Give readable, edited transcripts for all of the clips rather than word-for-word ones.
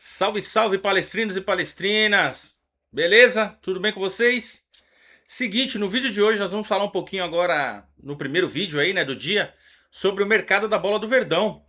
Salve, salve, palestrinos e palestrinas! Beleza? Tudo bem com vocês? Seguinte, no vídeo de hoje nós vamos falar um pouquinho agora, no primeiro vídeo aí, né, do dia, sobre o mercado da bola do Verdão.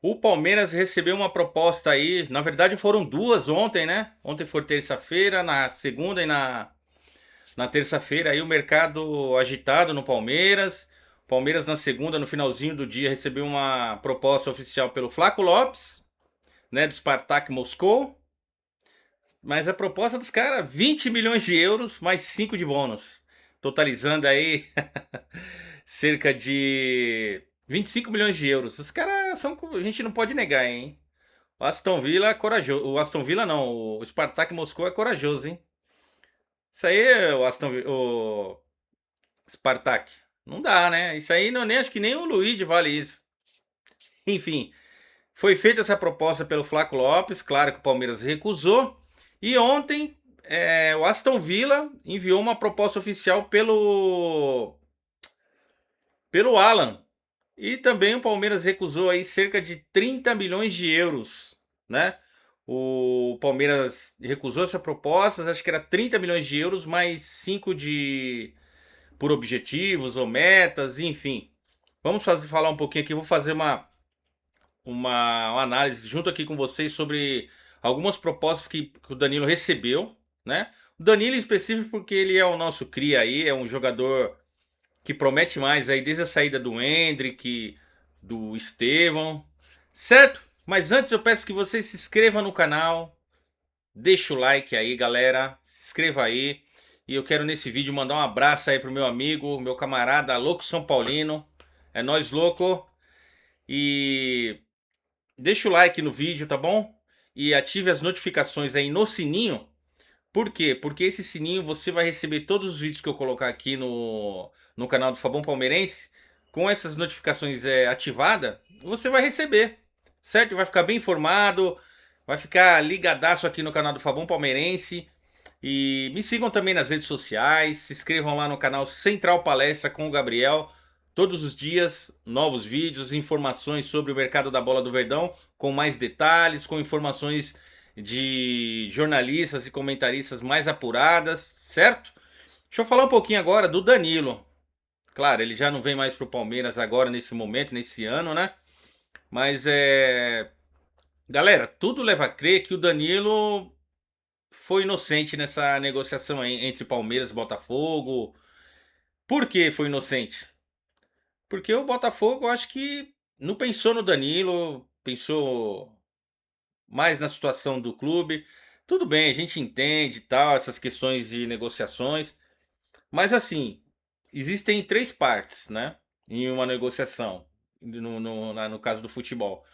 O Palmeiras recebeu uma proposta aí, na verdade foram duas ontem, né? Ontem foi terça-feira, na segunda e na terça-feira aí o mercado agitado no Palmeiras. Palmeiras na segunda, no finalzinho do dia, recebeu uma proposta oficial pelo Flaco Lopes, né, do Spartak Moscou. Mas a proposta dos caras, 20 milhões de euros mais 5 de bônus. Totalizando aí cerca de 25 milhões de euros. Os caras são. A gente não pode negar, hein? O Aston Villa é corajoso. O Aston Villa não, o Spartak Moscou é corajoso, hein? Isso aí é o o Spartak. Não dá, né? Isso aí não, nem acho que nem o Luigi vale isso. Enfim, foi feita essa proposta pelo Flaco Lopes, claro que o Palmeiras recusou. E ontem o Aston Villa enviou uma proposta oficial pelo Alan. E também o Palmeiras recusou aí cerca de 30 milhões de euros, né? O Palmeiras recusou essa proposta, acho que era 30 milhões de euros mais 5 de por objetivos ou metas, enfim. Vamos falar um pouquinho aqui, vou fazer uma análise junto aqui com vocês sobre algumas propostas que o Danilo recebeu, né? O Danilo em específico porque ele é o nosso cria aí, é um jogador que promete mais aí desde a saída do Endrick, do Estevão, certo? Mas antes eu peço que você se inscreva no canal, deixa o like aí, galera, se inscreva aí. E eu quero nesse vídeo mandar um abraço aí pro meu amigo, meu camarada Louco São Paulino. É nóis, louco. E deixa o like no vídeo, tá bom? E ative as notificações aí no sininho. Por quê? Porque esse sininho você vai receber todos os vídeos que eu colocar aqui no canal do Fabão Palmeirense. Com essas notificações ativadas, você vai receber, certo? Vai ficar bem informado, vai ficar ligadaço aqui no canal do Fabão Palmeirense. E me sigam também nas redes sociais, se inscrevam lá no canal Central Palestra com o Gabriel. Todos os dias, novos vídeos, informações sobre o mercado da bola do Verdão, com mais detalhes, com informações de jornalistas e comentaristas mais apuradas, certo? Deixa eu falar um pouquinho agora do Danilo. Claro, ele já não vem mais pro Palmeiras agora, nesse momento, nesse ano, né? Mas galera, tudo leva a crer que o Danilo foi inocente nessa negociação aí entre Palmeiras e Botafogo. Por que foi inocente? Porque o Botafogo, eu acho que não pensou no Danilo, pensou mais na situação do clube. Tudo bem, a gente entende tal, essas questões de negociações. Mas assim, existem três partes, né? Em uma negociação, no caso do futebol.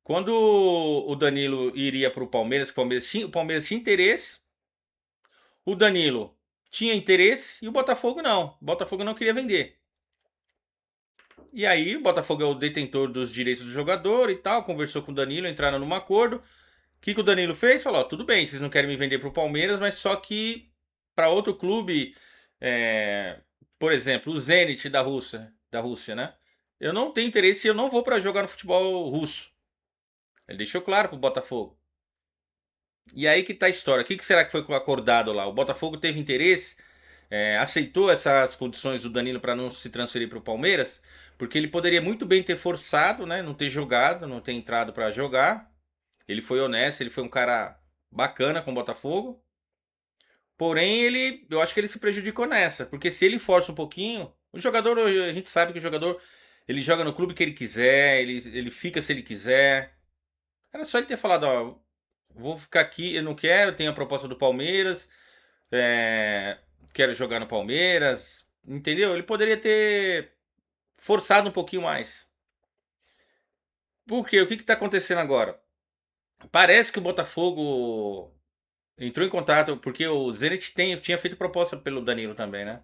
Quando o Danilo iria para o Palmeiras, o Palmeiras tinha interesse, o Danilo tinha interesse e o Botafogo não. O Botafogo não queria vender. E aí, o Botafogo é o detentor dos direitos do jogador e tal, conversou com o Danilo, entraram num acordo. O que o Danilo fez? Falou: ó, tudo bem, vocês não querem me vender para o Palmeiras, mas só que para outro clube, é, por exemplo, o Zenit da Rússia, né? Eu não tenho interesse e eu não vou para jogar no futebol russo. Ele deixou claro pro Botafogo. E aí que tá a história. O que será que foi acordado lá? O Botafogo teve interesse, aceitou essas condições do Danilo para não se transferir para o Palmeiras, porque ele poderia muito bem ter forçado, né? Não ter jogado, não ter entrado para jogar. Ele foi honesto, ele foi um cara bacana com o Botafogo. Porém, eu acho que ele se prejudicou nessa, porque se ele força um pouquinho, o jogador, a gente sabe que o jogador, ele joga no clube que ele quiser, ele fica se ele quiser. Era só ele ter falado: ó, vou ficar aqui, eu não quero, tenho a proposta do Palmeiras, quero jogar no Palmeiras, entendeu? Ele poderia ter forçado um pouquinho mais. Por quê? O que está acontecendo agora? Parece que o Botafogo entrou em contato, porque o Zenit tinha feito proposta pelo Danilo também, né?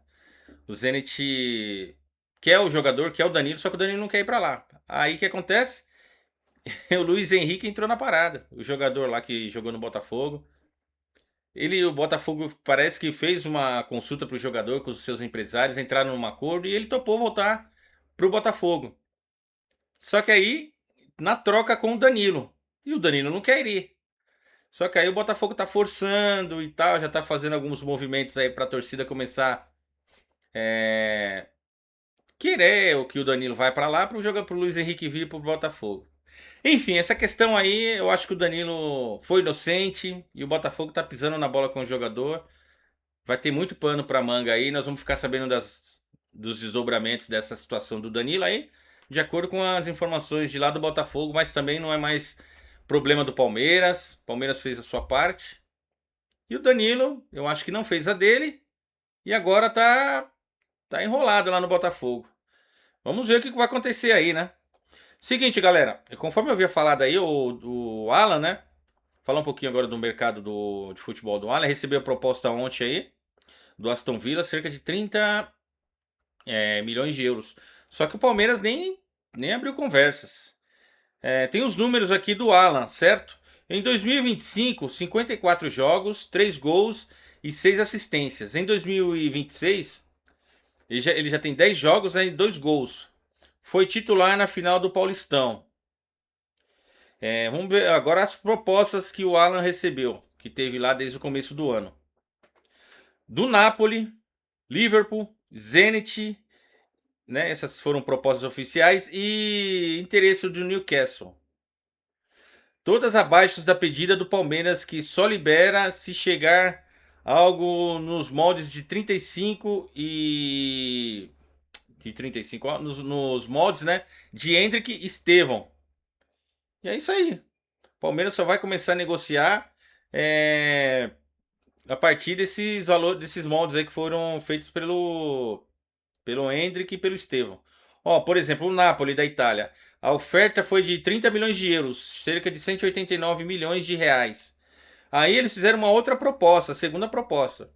O Zenit quer o jogador, quer o Danilo, só que o Danilo não quer ir pra lá. Aí o que acontece? O Luiz Henrique entrou na parada, o jogador lá que jogou no Botafogo. O Botafogo parece que fez uma consulta pro jogador com os seus empresários, entraram num acordo e ele topou voltar pro Botafogo. Só que aí, na troca com o Danilo. E o Danilo não quer ir. Só que aí o Botafogo tá forçando e tal, já tá fazendo alguns movimentos aí pra torcida começar é, querer o que o Danilo vai pra lá pro Luiz Henrique vir pro Botafogo. Enfim, essa questão aí, eu acho que o Danilo foi inocente e o Botafogo tá pisando na bola com o jogador. Vai ter muito pano pra manga aí, nós vamos ficar sabendo dos desdobramentos dessa situação do Danilo aí, de acordo com as informações de lá do Botafogo, mas também não é mais problema do Palmeiras. O Palmeiras fez a sua parte. E o Danilo, eu acho que não fez a dele e agora tá enrolado lá no Botafogo. Vamos ver o que vai acontecer aí, né? Seguinte, galera, conforme eu havia falado aí, o Alan, né? Falar um pouquinho agora do mercado de futebol do Alan. Recebeu a proposta ontem aí do Aston Villa, cerca de 30 milhões de euros. Só que o Palmeiras nem abriu conversas. Tem os números aqui do Alan, certo? Em 2025, 54 jogos, 3 gols e 6 assistências. Em 2026, ele já tem 10 jogos e 2 gols. Foi titular na final do Paulistão. Vamos ver agora as propostas que o Alan recebeu, que teve lá desde o começo do ano. Do Napoli, Liverpool, Zenit, né? Essas foram propostas oficiais e interesse do Newcastle. Todas abaixo da pedida do Palmeiras, que só libera se chegar algo nos moldes de 35 e de 35, ó, nos moldes, né, de Hendrick e Estevão. E é isso aí. Palmeiras só vai começar a negociar a partir desses valores, desses moldes aí que foram feitos pelo Hendrick e pelo Estevão. Ó, por exemplo, o Napoli da Itália. A oferta foi de 30 milhões de euros, cerca de 189 milhões de reais. Aí eles fizeram uma outra proposta, a segunda proposta.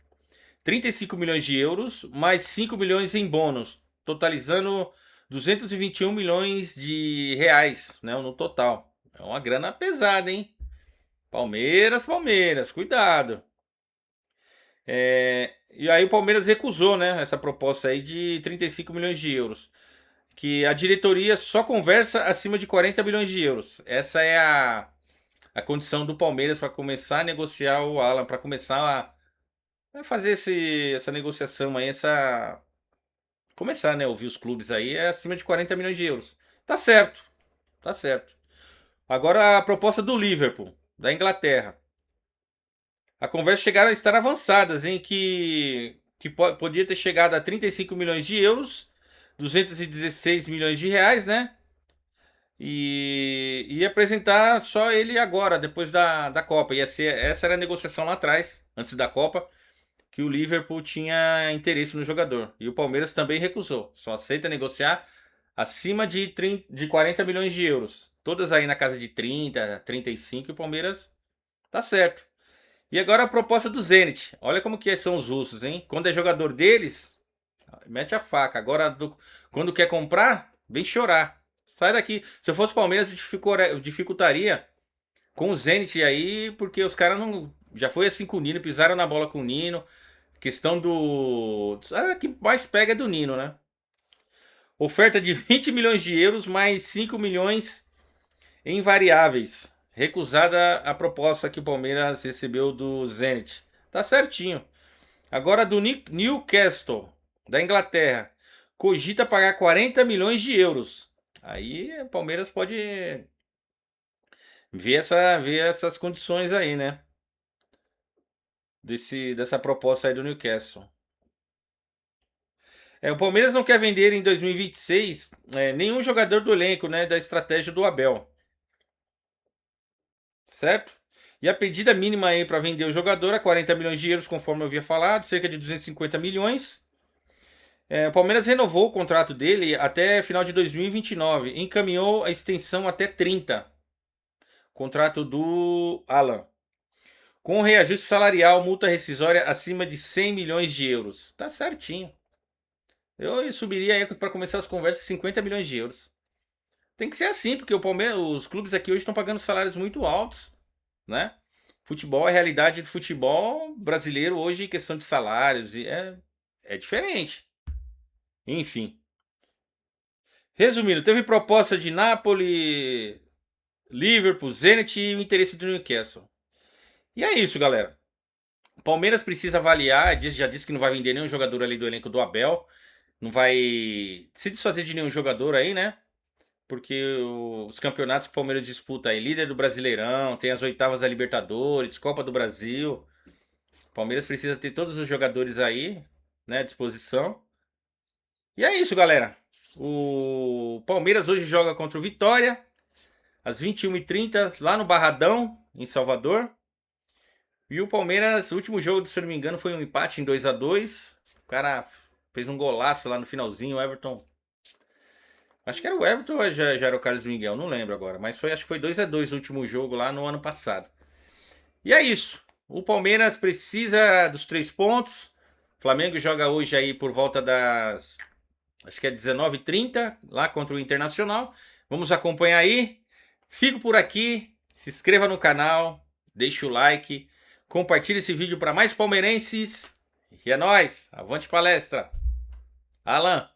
35 milhões de euros, mais 5 milhões em bônus, totalizando 221 milhões de reais, né, no total. É uma grana pesada, hein? Palmeiras, Palmeiras, cuidado. E aí o Palmeiras recusou, né, essa proposta aí de 35 milhões de euros. Que a diretoria só conversa acima de 40 milhões de euros. Essa é a condição do Palmeiras para começar a negociar o Alan, para começar a fazer essa negociação aí, começar, né, ouvir os clubes aí, é acima de 40 milhões de euros. Tá certo, tá certo. Agora a proposta do Liverpool, da Inglaterra. A conversa chegaram a estar avançadas, em que podia ter chegado a 35 milhões de euros, 216 milhões de reais, né? E apresentar só ele agora, depois da Copa. Essa era a negociação lá atrás, antes da Copa, que o Liverpool tinha interesse no jogador. E o Palmeiras também recusou. Só aceita negociar acima de 40 milhões de euros. Todas aí na casa de 30, 35, e o Palmeiras tá certo. E agora a proposta do Zenit. Olha como que são os russos, hein? Quando é jogador deles, mete a faca. Agora, quando quer comprar, vem chorar. Sai daqui. Se eu fosse Palmeiras, eu dificultaria com o Zenit aí, porque os caras não. Já foi assim com o Nino, pisaram na bola com o Nino. Questão do. Que mais pega é do Nino, né? Oferta de 20 milhões de euros mais 5 milhões em variáveis. Recusada a proposta que o Palmeiras recebeu do Zenit. Tá certinho. Agora do Newcastle, da Inglaterra. Cogita pagar 40 milhões de euros. Aí o Palmeiras pode ver essas condições aí, né? Dessa proposta aí do Newcastle. O Palmeiras não quer vender em 2026 nenhum jogador do elenco, né? Da estratégia do Abel. Certo? E a pedida mínima aí para vender o jogador é 40 milhões de euros, conforme eu havia falado, cerca de 250 milhões. O Palmeiras renovou o contrato dele até final de 2029, encaminhou a extensão até 30. Contrato do Alan. Com reajuste salarial, multa rescisória acima de 100 milhões de euros. Tá certinho. Eu subiria aí para começar as conversas 50 milhões de euros. Tem que ser assim, porque o Palmeiras, os clubes aqui hoje estão pagando salários muito altos, né? Futebol, a realidade do futebol brasileiro hoje em questão de salários é diferente. Enfim. Resumindo, teve proposta de Napoli, Liverpool, Zenit e o interesse do Newcastle. E é isso, galera. O Palmeiras precisa avaliar, já disse que não vai vender nenhum jogador ali do elenco do Abel. Não vai se desfazer de nenhum jogador aí, né? Porque os campeonatos que o Palmeiras disputa aí, líder do Brasileirão, tem as oitavas da Libertadores, Copa do Brasil. O Palmeiras precisa ter todos os jogadores aí, né, à disposição. E é isso, galera. O Palmeiras hoje joga contra o Vitória, às 21h30, lá no Barradão, em Salvador. E o Palmeiras, o último jogo, se eu não me engano, foi um empate em 2-2. O cara fez um golaço lá no finalzinho, o Everton. Acho que era o Everton ou já era o Carlos Miguel, não lembro agora. Mas acho que foi 2-2 o último jogo lá no ano passado. E é isso. O Palmeiras precisa dos 3 pontos. O Flamengo joga hoje aí por volta das... acho que é 19h30, lá contra o Internacional. Vamos acompanhar aí. Fico por aqui. Se inscreva no canal. Deixe o like. Compartilhe esse vídeo para mais palmeirenses. E é nóis. Avante palestra. Alan,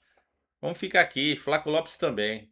vamos ficar aqui. Flaco Lopes também.